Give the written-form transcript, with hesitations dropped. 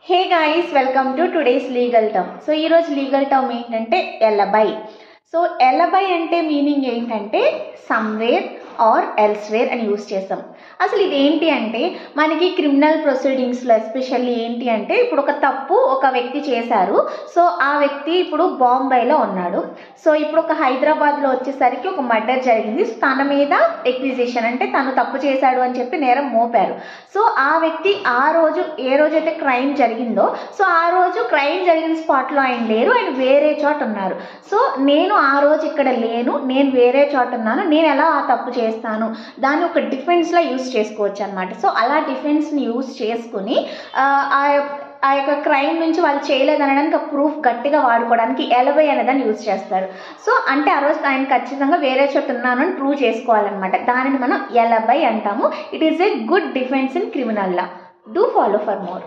Hey guys, welcome to today's legal term. So ఈ రోజు legal term ఏంటంటే ఎలబై. So ఎలబై అంటే మీనింగ్ ఏంటంటే సమ్వేర్ ఆర్ ఎల్స్వేర్ అని యూజ్ చేస్తాం. అసలు ఇది ఏంటి అంటే మనకి క్రిమినల్ ప్రొసీడింగ్స్లో ఎస్పెషల్లీ ఏంటి అంటే ఇప్పుడు ఒక తప్పు ఒక వ్యక్తి చేశారు. సో ఆ వ్యక్తి ఇప్పుడు బాంబేలో ఉన్నాడు. సో ఇప్పుడు ఒక హైదరాబాద్లో వచ్చేసరికి ఒక మర్డర్ జరిగింది. తన మీద ఎక్విజిషన్ అంటే తను తప్పు చేశాడు అని చెప్పి నేరం మోపారు. సో ఆ వ్యక్తి ఆ రోజు ఏ రోజైతే క్రైమ్ జరిగిందో సో ఆ రోజు క్రైమ్ జరిగిన స్పాట్లో ఆయన లేరు, ఆయన వేరే చోట ఉన్నారు. సో నేను ఆ రోజు ఇక్కడ లేను, నేను వేరే చోట ఉన్నాను, నేను ఎలా ఆ తప్పు చేస్తాను దాన్ని ఒక డిఫెన్స్లో యూజ్ చేసుకోవచ్చు అనమాట. సో అలా డిఫెన్స్ని యూజ్ చేసుకుని ఆ యొక్క క్రైమ్ నుంచి వాళ్ళు చేయలేదనడానికి ప్రూఫ్ గట్టిగా వాడుకోవడానికి ఎలబై అనేదాన్ని యూజ్ చేస్తారు. సో అంటే ఆ రోజు ఆయన ఖచ్చితంగా వేరే చోట ఉన్నాను అని ప్రూవ్ చేసుకోవాలన్నమాట. దానిని మనం ఎలబై అంటాము. It is a good defence in criminal law. Do follow for more.